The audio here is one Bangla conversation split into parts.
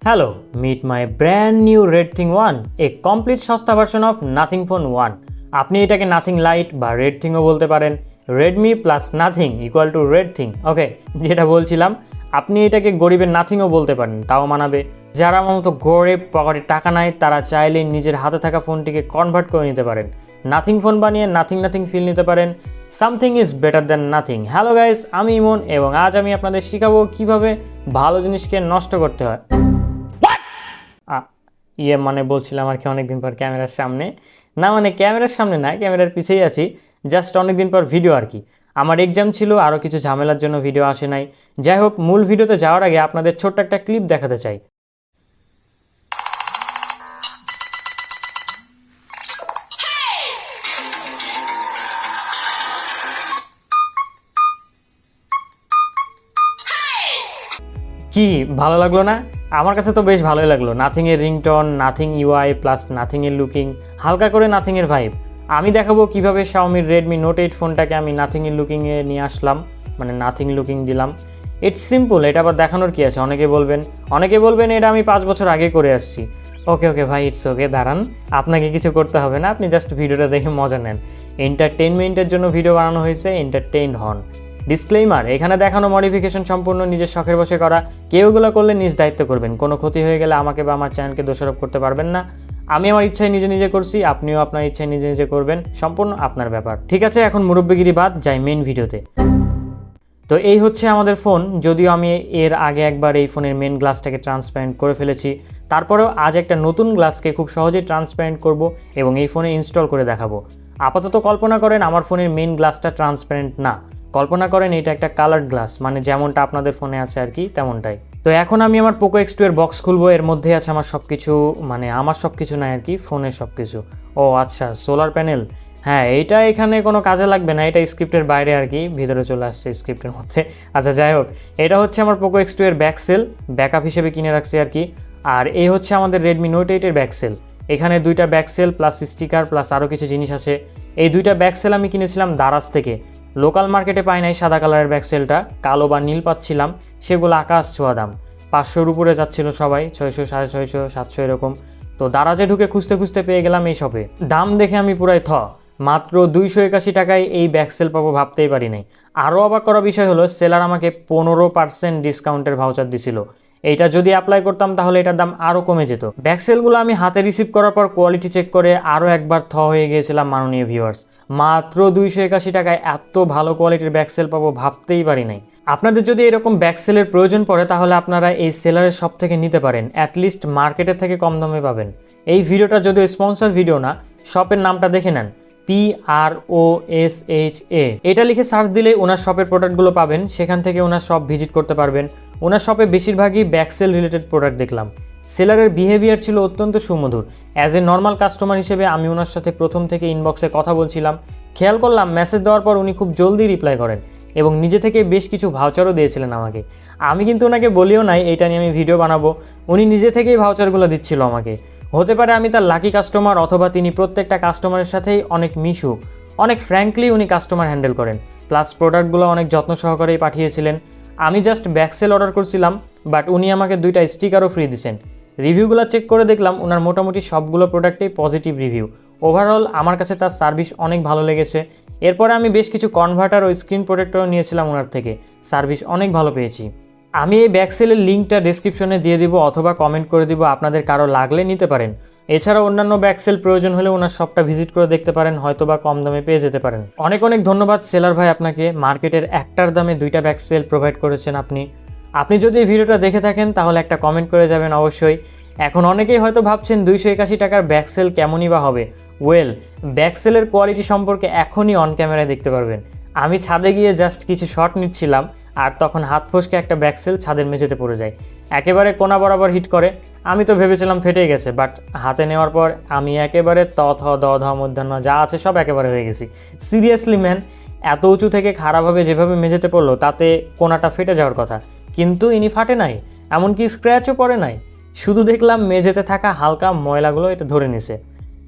Hello, meet my brand new Red Thing 1, a complete সস্তা version of Nothing Phone 1. আপনি এটাকে Nothing Lite বা Red Thing ও বলতে পারেন। Redmi plus Nothing equal to Red Thing. ওকে, যেটা বলছিলাম, আপনি এটাকে গরিবের Nothing ও বলতে পারেন, তাও মানাবে। যারা আমার মতো গরিব, পকেটে টাকা নাই, তারা চাইলেই নিজের হাতে থাকা ফোনটিকে কনভার্ট করে নিতে পারেন। নাথিং ফোন বানিয়ে নাথিং ফিল নিতে পারেন। Something is better than nothing. Hello guys, আমি ইমন এবং আজ আমি আপনাদের শেখাবো কিভাবে ভালো জিনিসকে নষ্ট করতে হয়। মানে বলছিলাম আর কি অনেকদিন পর ক্যামেরার সামনে না, মানে ক্যামেরার সামনে না, ক্যামেরার পিছেই আছি, জাস্ট অনেকদিন পর ভিডিও আর কি। আমার এক্সাম ছিল, আরও কিছু ঝামেলার জন্য ভিডিও আসে নাই। যাই হোক, মূল ভিডিওতে যাওয়ার আগে আপনাদের ছোট্ট একটা ক্লিপ দেখাতে চাই। কি ভালো লাগলো না? আমার কাছে তো বেশ ভালোই লাগলো। নাথিংয়ের রিংটোন, নাথিং ইউআই প্লাস নাথিংয়ের লুকিং, হালকা করে নাথিংয়ের ভাইব। আমি দেখাবো কিভাবে Xiaomi Redmi Note 8 ফোনটাকে আমি নাথিংয়ের লুকিংয়ে নিয়ে আসলাম, মানে নাথিং লুকিং দিলাম। ইটস সিম্পল, এটা আবার দেখানোর কি আছে? অনেকে বলবেন এটা আমি 5 বছর আগে করে আসছি। ওকে ভাই, ইটস ওকে, দাঁড়ান, আপনাকে কিছু করতে হবে না, আপনি জাস্ট ভিডিওটা দেখে মজা নেন। এন্টারটেনমেন্টের জন্য ভিডিও বানানো হয়েছে, এন্টারটেইন হন। ডিসক্লেইমার, এখানে দেখানো মডিফিকেশন সম্পূর্ণ নিজের শখের বসে করা। কেউ এগুলো করলে নিজ দায়িত্ব করবেন। কোনো ক্ষতি হয়ে গেলে আমাকে বা আমার চ্যানেলকে দোষারোপ করতে পারবেন না। আমি আমার ইচ্ছায় নিজে করছি, আপনিও আপনার ইচ্ছায় নিজে করবেন, সম্পূর্ণ আপনার ব্যাপার। ঠিক আছে, এখন মুরব্বিগিরি বাদ, যাই মেইন ভিডিওতে। তো এই হচ্ছে আমাদের ফোন। যদিও আমি এর আগে একবার এই ফোনের মেন গ্লাসটাকে ট্রান্সপারেন্ট করে ফেলেছি, তারপরেও আজ একটা নতুন গ্লাসকে খুব সহজেই ট্রান্সপারেন্ট করব এবং এই ফোনে ইনস্টল করে দেখাবো। আপাতত কল্পনা করেন আমার ফোনের মেন গ্লাসটা ট্রান্সপারেন্ট না, কল্পনা করেন এটা একটা কালার্ড গ্লাস, মানে যেমনটা আপনাদের ফোনে আছে আর কি, তেমনটাই। তো এখন আমি আমার পোকো X2 এর বক্স খুলবো। এর মধ্যে আছে আমার সব কিছু, মানে আমার সব কিছু নাই আর কি, ফোনের সব কিছু। ও আচ্ছা, সোলার প্যানেল, হ্যাঁ এইটা এখানে কোনো কাজে লাগবে না, এটা স্ক্রিপ্টের বাইরে আর কি, ভিতরে চলে আসছে স্ক্রিপ্টের মধ্যে। আচ্ছা যাই হোক, এটা হচ্ছে আমার পোকো X2 এর ব্যাকসেল, ব্যাকআপ হিসেবে কিনে রাখছি আর কি। আর এই হচ্ছে আমাদের Redmi Note 8 এর ব্যাকসেল। এখানে দুইটা ব্যাকসেল প্লাস স্টিকার প্লাস আরও কিছু জিনিস আছে। এই দুইটা ব্যাকসেল আমি কিনেছিলাম দারাজ থেকে। লোকাল মার্কেটে পাই নাই সাদা কালারের ব্যাকসেলটা, কালো বা নীল পাচ্ছিলাম, সেগুলো আকাশ ছোঁয়া দাম। 500-র উপরে যাচ্ছিল সবাই, 600, 650, 700 এরকম। তো দারাজে ঢুকে খুঁজতে পেয়ে গেলাম এই শপে। দাম দেখে আমি পুরাই মাত্র 281 টাকায় এই ব্যাকসেল পাবো ভাবতেই পারি নাই। আরও অবাক করা বিষয় হলো, সেলার আমাকে 15% ডিসকাউন্টের ভাউচার দিছিল। এইটা যদি অ্যাপ্লাই করতাম তাহলে এটার দাম আরও কমে যেত। ব্যাকসেলগুলো আমি হাতে রিসিভ করার পর কোয়ালিটি চেক করে আরও একবার হয়ে গিয়েছিলাম মাননীয় ভিউয়ার্স। মাত্র 281 টাকায় এত ভালো কোয়ালিটির ব্যাকসেল পাবো ভাবতেই পারি নাই। আপনাদের যদি এরকম ব্যাকসেলের প্রয়োজন পড়ে তাহলে আপনারা এই সেলারের শপ থেকে নিতে পারেন, অ্যাটলিস্ট মার্কেটের থেকে কম দামে পাবেন। এই ভিডিওটা যদিও স্পন্সর ভিডিও না, শপের নামটা দেখে নেন, PROSHA। এটা লিখে সার্চ দিলে ওনার শপের প্রোডাক্টগুলো পাবেন, সেখান থেকে ওনার শপ ভিজিট করতে পারবেন। ওনার শপে বেশিরভাগই ব্যাকসেল রিলেটেড প্রোডাক্ট দেখলাম। সেলারের বিহেভিয়ার ছিল অত্যন্ত সুমধুর। অ্যাজ এ নর্মাল কাস্টমার হিসেবে আমি ওনার সাথে প্রথম থেকে ইনবক্সে কথা বলছিলাম। খেয়াল করলাম মেসেজ দেওয়ার পর উনি খুব জলদি রিপ্লাই করেন এবং নিজে থেকে বেশ কিছু ভাউচারও দিয়েছিলেন আমাকে। আমি কিন্তু ওনাকে বলিও নাই এইটা নিয়ে আমি ভিডিও বানাবো, উনি নিজে থেকেই ভাউচারগুলো দিচ্ছিল আমাকে। হতে পারে আমি তার লাকি কাস্টমার, অথবা তিনি প্রত্যেকটা কাস্টমারের সাথেই অনেক মিশুক, অনেক ফ্র্যাঙ্কলি উনি কাস্টমার হ্যান্ডেল করেন। প্লাস প্রোডাক্টগুলো অনেক যত্ন সহকারেই পাঠিয়েছিলেন। আমি জাস্ট ব্যাকসেল অর্ডার করছিলাম, বাট উনি আমাকে 2টা স্টিকারও ফ্রি দিয়েছেন। রিভিউগুলো চেক করে দেখলাম ওনার মোটামুটি সবগুলো প্রোডাক্টেই পজিটিভ রিভিউ। ওভারঅল আমার কাছে তার সার্ভিস অনেক ভালো লেগেছে। এরপরে আমি বেশ কিছু কনভার্টার ও স্ক্রিন প্রোটেক্টরও নিয়েছিলাম ওনার থেকে, সার্ভিস অনেক ভালো পেয়েছি। আমি এই ব্যাকসেলের লিঙ্কটা ডেসক্রিপশনে দিয়ে দিব অথবা কমেন্ট করে দিব, আপনাদের কারো লাগলে নিতে পারেন। এছাড়া অন্যান্য ব্যাকসেল প্রয়োজন হলে ওনার শপটা ভিজিট করে দেখতে পারেন, হয়তো বা কম দামে পেয়ে যেতে পারেন। অনেক ধন্যবাদ সেলার ভাই আপনাকে, মার্কেটের একটার দামে 2টা ব্যাকসেল প্রোভাইড করেছেন আপনি যদি এই ভিডিওটা দেখে থাকেন তাহলে একটা কমেন্ট করে যাবেন অবশ্যই। এখন অনেকেই হয়তো ভাবছেন 281 টাকার ব্যাকসেল কেমনই বা হবে। ব্যাকসেলের কোয়ালিটি সম্পর্কে এখনই অন ক্যামেরায় দেখতে পারবেন। আমি ছাদে গিয়ে জাস্ট কিছু শট নিচ্ছিলাম, আর তখন হাত ফসকে একটা ব্যাকসেল ছাদের মেঝেতে পড়ে যায়, একেবারে কোনা বরাবর হিট করে। আমি তো ভেবেছিলাম ফেটে গেছে, বাট হাতে নেওয়ার পর আমি একেবারে দ মধ্যাহ্ন যা আছে সব একেবারে হয়ে গেছি। সিরিয়াসলি ম্যান, এত উঁচু থেকে খারাপভাবে যেভাবে মেঝেতে পড়লো তাতে কোনাটা ফেটে যাওয়ার কথা, কিন্তু ইনি ফাটে নাই, এমনকি স্ক্র্যাচও পড়ে নাই। শুধু দেখলাম মেঝেতে থাকা হালকা ময়লাগুলো এটা ধরে নিছে।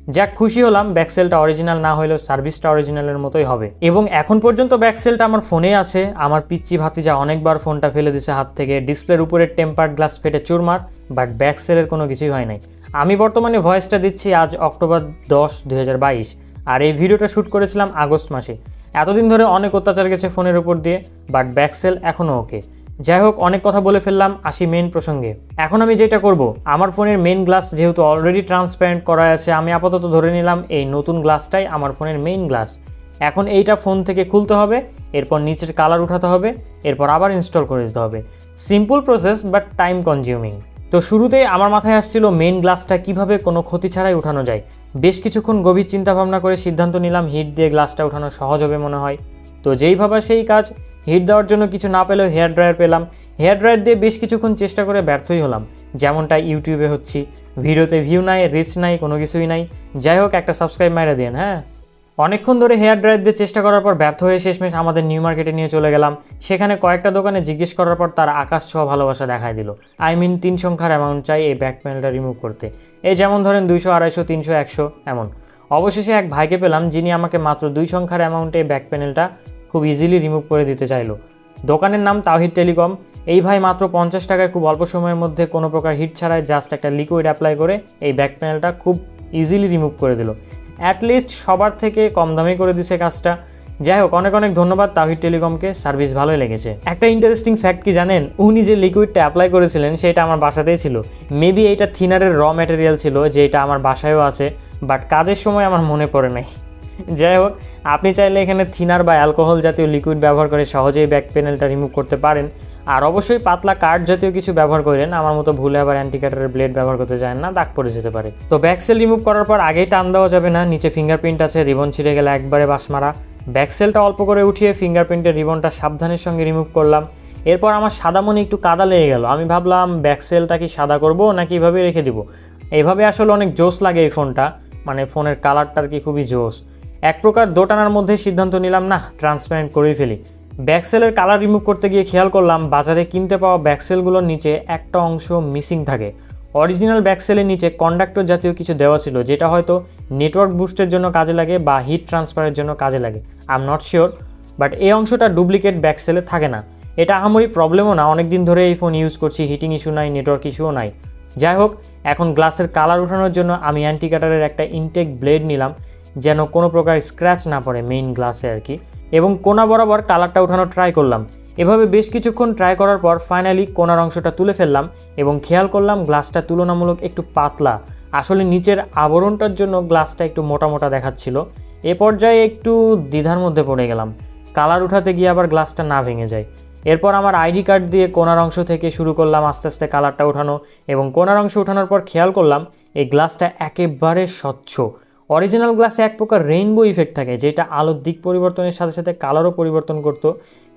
যাক, খুশি হলাম, ব্যাকসেলটা অরিজিনাল না হলেও সার্ভিসটা অরিজিনালের মতোই হবে। এবং এখন পর্যন্ত ব্যাকসেলটা আমার ফোনে আছে। আমার পিচ্চি ভাতিজা অনেকবার ফোনটা ফেলে দিছে হাত থেকে, ডিসপ্লের উপরের টেম্পার্ড গ্লাস ফেটে চুরমার, বাট ব্যাকসেলের কোনো কিছুই হয় নাই। আমি বর্তমানে ভয়েসটা দিচ্ছি আজ অক্টোবর 10, 2022, আর এই ভিডিওটা শ্যুট করেছিলাম আগস্ট মাসে। এতদিন ধরে অনেক অত্যাচার গেছে ফোনের উপর দিয়ে, বাট ব্যাকসেল এখনও ওকে। যাই হোক, অনেক কথা বলে ফেললাম, আসি মেন প্রসঙ্গে। এখন আমি যেটা করব, আমার ফোনের মেইন গ্লাস যেহেতু অলরেডি ট্রান্সপারেন্ট করা আছে, আমি আপাতত ধরে নিলাম এই নতুন গ্লাসটাই আমার ফোনের মেইন গ্লাস। এখন এইটা ফোন থেকে খুলতে হবে, এরপর নিচের কালার উঠাতে হবে, এরপর আবার ইনস্টল করে দিতে হবে। Simple process, but time consuming. তো শুরুতেই আমার মাথায় আসছিল মেইন গ্লাসটা কিভাবে কোনো ক্ষতি ছাড়াই উঠানো যায়। বেশ কিছুক্ষণ গভীর চিন্তা ভাবনা করে সিদ্ধান্ত নিলাম হিট দিয়ে গ্লাসটা উঠানো সহজ হবে মনে হয়। তো যেই ভাবা সেই কাজ। হিট দেওয়ার জন্য কিছু না পেলেও হেয়ার ড্রায়ার পেলাম। হেয়ার ড্রায়ার দিয়ে বেশ কিছুক্ষণ চেষ্টা করে ব্যর্থই হলাম, যেমনটা ইউটিউবে হচ্ছি। ভিডিওতে ভিউ নাই, রিচ নাই, কোনো কিছুই নাই। যাই হোক, একটা সাবস্ক্রাইব মাইরা দিন। হ্যাঁ, অনেকক্ষণ ধরে হেয়ার ড্রায়ার দিয়ে চেষ্টা করার পর ব্যর্থ হয়ে শেষমেশ আমাদের নিউ মার্কেটে নিয়ে চলে গেলাম। সেখানে কয়েকটা দোকানে জিজ্ঞেস করার পর তারা আকাশ ছোঁয়া ভালোবাসা দেখায় দিল। আই মিন 3 সংখ্যার অ্যামাউন্ট চাই এই ব্যাক প্যানেলটা রিমুভ করতে। এই যেমন ধরেন 200, 250, 300, 100 এমন। অবশেষে এক ভাইকে পেলাম যিনি আমাকে মাত্র 2 সংখ্যার অ্যামাউন্টে ব্যাক প্যানেলটা খুব ইজিলি রিমুভ করে দিতে চাইলো। দোকানের নাম তাওহিদ টেলিকম। এই ভাই মাত্র 50 টাকায় খুব অল্প সময়ের মধ্যে কোনো প্রকার হিট ছাড়াই জাস্ট একটা লিকুইড অ্যাপ্লাই করে এই ব্যাক প্যানেলটা খুব ইজিলি রিমুভ করে দিল। অ্যাটলিস্ট সবার থেকে কম দামে করে দিছে কাজটা। যাই হোক, অনেক অনেক ধন্যবাদ তাওহিদ টেলিকমকে, সার্ভিস ভালোই লেগেছে। একটা ইন্টারেস্টিং ফ্যাক্ট কি জানেন, উনি যে লিকুইডটা অ্যাপ্লাই করেছিলেন সেটা আমার বাসাতেই ছিল। মেবি এইটা থিনারের র ম্যাটেরিয়াল ছিল, যেটা আমার বাসায়ও আছে, বাট কাজের সময় আমার মনে পড়ে নাই। যাই হোক, আপনি চাইলে এখানে থিনার বা অ্যালকোহল জাতীয় লিকুইড ব্যবহার করে সহজেই ব্যাক প্যানেলটা রিমুভ করতে পারেন। আর অবশ্যই পাতলা কাঠ জাতীয় কিছু ব্যবহার করেন, আমার মতো ভুলে আবার অ্যান্টিকাটারের ব্লেড ব্যবহার করতে চান না, দাগ পড়ে যেতে পারে। তো ব্যাকসেল রিমুভ করার পর আগেই টান দেওয়া যাবে না, নিচে ফিঙ্গারপ্রিন্ট আছে, রিবন ছিঁড়ে গেলে একবারে বাস মারা। ব্যাকসেলটা অল্প করে উঠিয়ে ফিঙ্গারপ্রিন্টের রিবনটা সাবধানের সঙ্গে রিমুভ করলাম। এরপর আমার সাদা মনে একটু কাদা লেগে গেল। আমি ভাবলাম ব্যাকসেলটা কি সাদা করব নাকি এইভাবে রেখে দিব। এইভাবে আসলে অনেক জোস লাগে এই ফোনটা, মানে ফোনের কালারটা আর কি খুবই জোস। এক প্রকার দোটানার মধ্যে সিদ্ধান্ত নিলাম না, ট্রান্সপারেন্ট করেই ফেলি। ব্যাকসেলের কালার রিমুভ করতে গিয়ে খেয়াল করলাম বাজারে কিনতে পাওয়া ব্যাকসেলগুলোর নিচে একটা অংশ মিসিং থাকে। অরিজিনাল ব্যাকসেলের নিচে কন্ডাক্টর জাতীয় কিছু দেওয়া ছিল, যেটা হয়তো নেটওয়ার্ক বুস্টের জন্য কাজে লাগে বা হিট ট্রান্সফারের জন্য কাজে লাগে, I am not sure. But এই অংশটা ডুপ্লিকেট ব্যাকসেলে থাকে না। এটা আহামরি প্রবলেমও না, অনেক দিন ধরে এই ফোন ইউজ করছি, হিটিং ইস্যু নাই, নেটওয়ার্ক ইস্যুও নাই। যাই হোক, এখন গ্লাসের কালার উঠানোর জন্য আমি অ্যান্টিকাটারের একটা ইনটেক ব্লেড নিলাম, যেন কোনো প্রকার স্ক্র্যাচ না পড়ে মেইন গ্লাসে আর কি, এবং কোনা বরাবর কালারটা উঠানো ট্রাই করলাম। এভাবে বেশ কিছুক্ষণ ট্রাই করার পর ফাইনালি কোনার অংশটা তুলে ফেললাম এবং খেয়াল করলাম গ্লাসটা তুলনামূলক একটু পাতলা। আসলে নিচের আবরণটার জন্য গ্লাসটা একটু মোটা মোটা দেখাচ্ছিল। এ পর্যায়ে একটু দ্বিধার মধ্যে পড়ে গেলাম, কালার উঠাতে গিয়ে আবার গ্লাসটা না ভেঙে যায়। এরপর আমার আইডি কার্ড দিয়ে কোনার অংশ থেকে শুরু করলাম আস্তে আস্তে কালারটা উঠানো, এবং কোনার অংশ উঠানোর পর খেয়াল করলাম এই গ্লাসটা একেবারে স্বচ্ছ। অরিজিনাল গ্লাসে এক প্রকার রেইনবো ইফেক্ট থাকে, যেটা আলোর দিক পরিবর্তনের সাথে সাথে কালারও পরিবর্তন করতো,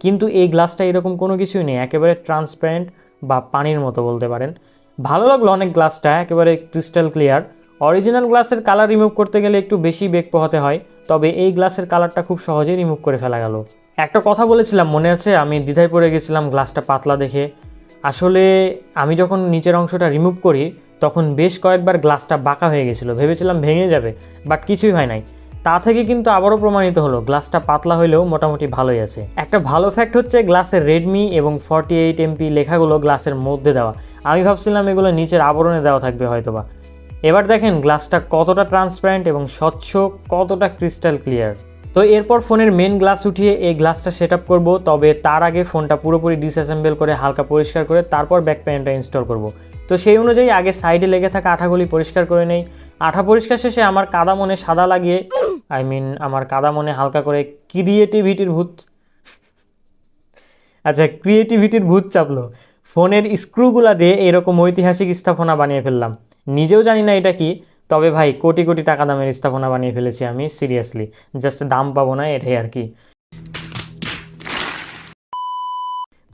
কিন্তু এই গ্লাসটা এরকম কোনো কিছুই নেই, একেবারে ট্রান্সপারেন্ট বা পানির মতো বলতে পারেন। ভালো লাগলো অনেক গ্লাসটা, একেবারে ক্রিস্টাল ক্লিয়ার। অরিজিনাল গ্লাসের কালার রিমুভ করতে গেলে একটু বেশি বেগ পোহাতে হয়, তবে এই গ্লাসের কালারটা খুব সহজেই রিমুভ করে ফেলা গেল। একটা কথা বলেছিলাম মনে আছে, আমি দ্বিধায় পড়ে গেছিলাম গ্লাসটা পাতলা দেখে। আসলে আমি যখন নিচের অংশটা রিমুভ করি তখন বেশ কয়েকবার গ্লাসটা বাঁকা হয়ে গেছিলো, ভেবেছিলাম ভেঙে যাবে, বাট কিছুই হয় নাই। তা থেকে কিন্তু আবারও প্রমাণিত হলো গ্লাসটা পাতলা হলেও মোটামুটি ভালোই আছে। একটা ভালো ফ্যাক্ট হচ্ছে গ্লাসের রেডমি এবং 48 MP লেখাগুলো গ্লাসের মধ্যে দেওয়া। আমি ভাবছিলাম এগুলো নিচের আবরণে দেওয়া থাকবে হয়তোবা। এবার দেখেন গ্লাসটা কতটা ট্রান্সপারেন্ট এবং স্বচ্ছ, কতটা ক্রিস্টাল ক্লিয়ার। তো এরপর ফোনের মেন গ্লাস উঠিয়ে এই গ্লাসটা সেট আপ করবো, তবে তার আগে ফোনটা পুরোপুরি ডিসঅ্যাসেম্বল করে হালকা পরিষ্কার করে তারপর ব্যাক প্যানেলটা ইনস্টল করব। তো সেই অনুযায়ী আগে সাইডে লেগে থাকা আঠাগুলি পরিষ্কার করে নেই। আঠা পরিষ্কার শেষে আমার কাদা মনে সাদা লাগিয়ে আমার কাদা মনে হালকা করে ক্রিয়েটিভিটির ভূত চাপলো। ফোনের স্ক্রুগুলা দিয়ে এরকম ঐতিহাসিক স্থাপনা বানিয়ে ফেললাম। নিজেও জানি না এটা কি, তবে ভাই কোটি কোটি টাকা দামের স্থাপনা বানিয়ে ফেলেছি আমি, সিরিয়াসলি। জাস্ট দাম পাবো না, এটাই আর কি।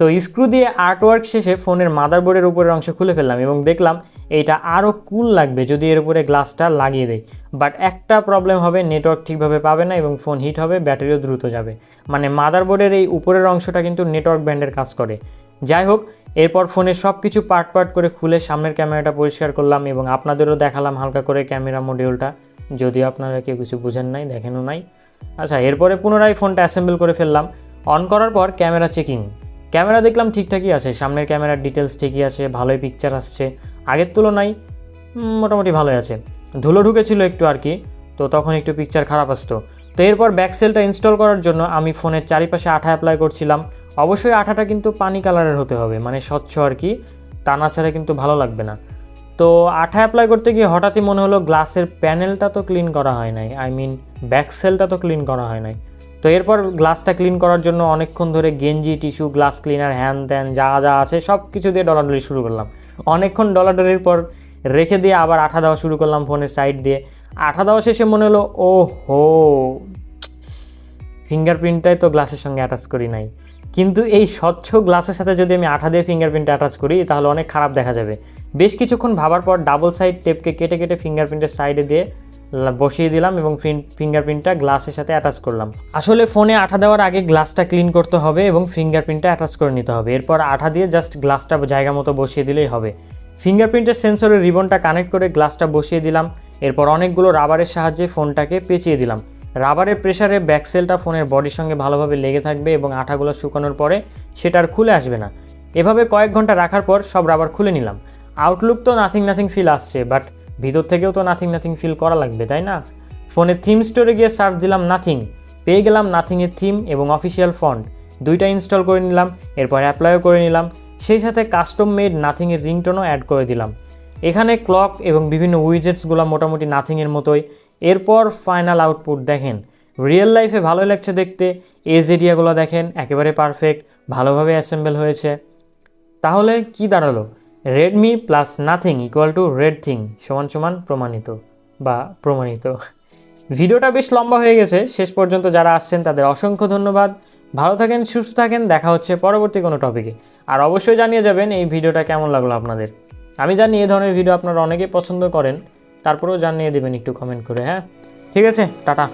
তো স্ক্রু দিয়ে আর্টওয়ার্ক শেষে ফোনের মাদারবোর্ডের উপরের অংশ খুলে ফেললাম এবং দেখলাম এইটা আরও কুল লাগবে যদি এর উপরে গ্লাসটা লাগিয়ে দেয়। বাট একটা প্রবলেম হবে, নেটওয়ার্ক ঠিকভাবে পাবে না এবং ফোন হিট হবে, ব্যাটারিও দ্রুত যাবে। মানে মাদারবোর্ডের এই উপরের অংশটা কিন্তু নেটওয়ার্ক ব্যান্ডের কাজ করে। যাই হোক, এরপর ফোনের সব কিছু পার্ট পার্ট করে খুলে সামনের ক্যামেরাটা পরিষ্কার করলাম এবং আপনাদেরও দেখালাম হালকা করে ক্যামেরা মডিউলটা। যদিও আপনারা কেউ কিছু বুঝেন নাই, দেখেনও নাই। আচ্ছা, এরপরে পুনরায় ফোনটা অ্যাসেম্বল করে ফেললাম। অন করার পর ক্যামেরা চেকিং। ক্যামেরা দেখলাম ঠিকঠাকই আছে, সামনের ক্যামেরার ডিটেলস ঠিকই আছে, ভালোই পিকচার আসছে, আগের তুলনায় মোটামুটি ভালোই আছে। ধুলো ঢুকেছিল একটু আর কি, তো তখন একটু পিকচার খারাপ আসতো। তো এরপর ব্যাকসেলটা ইনস্টল করার জন্য আমি ফোনের চারিপাশে আঠা অ্যাপ্লাই করছিলাম। অবশ্যই আঠাটা কিন্তু পানি কালারের হতে হবে, মানে স্বচ্ছ আর কি, তা না ছাড়া কিন্তু ভালো লাগবে না। তো আঠা অ্যাপ্লাই করতে গিয়ে হঠাৎই মনে হলো গ্লাসের প্যানেলটা তো ক্লিন করা হয় নাই, আই মিন ব্যাকসেলটা তো ক্লিন করা হয় নাই। তো এরপর গ্লাসটা ক্লিন করার জন্য অনেকক্ষণ ধরে গেঞ্জি, টিস্যু, গ্লাস ক্লিনার, হ্যান ত্যান যা যা আছে সব কিছু দিয়ে ডলাডলি শুরু করলাম। অনেকক্ষণ ডলাডলির পর রেখে দিয়ে আবার আঠা দেওয়া শুরু করলাম ফোনের সাইড দিয়ে। আঠা দেওয়া শেষে মনে হলো ও হো, ফিঙ্গারপ্রিন্টটাই তো গ্লাসের সঙ্গে অ্যাটাচ করি নাই। কিন্তু এই স্বচ্ছ গ্লাসের সাথে যদি আমি আঠা দিয়ে ফিঙ্গারপ্রিন্টটা অ্যাটাচ করি তাহলে অনেক খারাপ দেখা যাবে। বেশ কিছুক্ষণ ভাবার পর ডাবল সাইড টেপকে কেটে কেটে ফিঙ্গারপ্রিন্টের সাইডে দিয়ে বসিয়ে দিলাম এবং ফিঙ্গারপ্রিন্টটা গ্লাসের সাথে অ্যাটাচ করলাম। আসলে ফোনে আঠা দেওয়ার আগে গ্লাসটা ক্লিন করতে হবে এবং ফিঙ্গারপ্রিন্টটা অ্যাটাচ করে নিতে হবে। এরপর আঠা দিয়ে জাস্ট গ্লাসটা জায়গা মতো বসিয়ে দিলেই হবে। ফিঙ্গারপ্রিন্টের সেন্সরের রিবনটা কানেক্ট করে গ্লাসটা বসিয়ে দিলাম। এরপর অনেকগুলো রাবারের সাহায্যে ফোনটাকে পেঁচিয়ে দিলাম। রাবারের প্রেসারে ব্যাকসেলটা ফোনের বডির সঙ্গে ভালোভাবে লেগে থাকবে এবং আঠাগুলো শুকানোর পরে সেটা আর খুলে আসবে না। এভাবে কয়েক ঘন্টা রাখার পর সব রাবার খুলে নিলাম। আউটলুক তো নাথিং ফিল আসছে, বাট ভিতর থেকেও তো নাথিং ফিল করা লাগবে, তাই না? ফোনের থিম স্টোরে গিয়ে সার্চ দিলাম নাথিং, পেয়ে গেলাম নাথিংয়ের থিম এবং অফিসিয়াল ফন্ট, দুইটা ইনস্টল করে নিলাম। এরপর অ্যাপ্লাইও করে নিলাম, সেই সাথে কাস্টম মেড নাথিংয়ের রিংটোনও অ্যাড করে দিলাম। এখানে ক্লক এবং বিভিন্ন উইজেটসগুলো মোটামুটি নাথিংয়ের মতোই। এরপর ফাইনাল আউটপুট দেখেন, রিয়েল লাইফে ভালোই লাগছে দেখতে। এজ এরিয়াগুলো দেখেন একেবারে পারফেক্ট, ভালোভাবে অ্যাসেম্বল হয়েছে। তাহলে কি দাঁড়ালো? Redmi plus nothing equal to red thing সমান সমান প্রমাণিত বা প্রমাণিত। ভিডিওটা বেশ লম্বা হয়ে গেছে, শেষ পর্যন্ত যারা আসছেন তাদের অসংখ্য ধন্যবাদ। ভালো থাকেন, সুস্থ থাকেন, দেখা হচ্ছে পরবর্তী কোনো টপিকে। আর অবশ্যই জানিয়ে যাবেন এই ভিডিওটা কেমন লাগলো আপনাদের। আমি জানি এই ধরনের ভিডিও আপনারা অনেকেই পছন্দ করেন, তারপরেও জানিয়ে দেবেন একটু কমেন্ট করে। হ্যাঁ, ঠিক আছে, টাটা।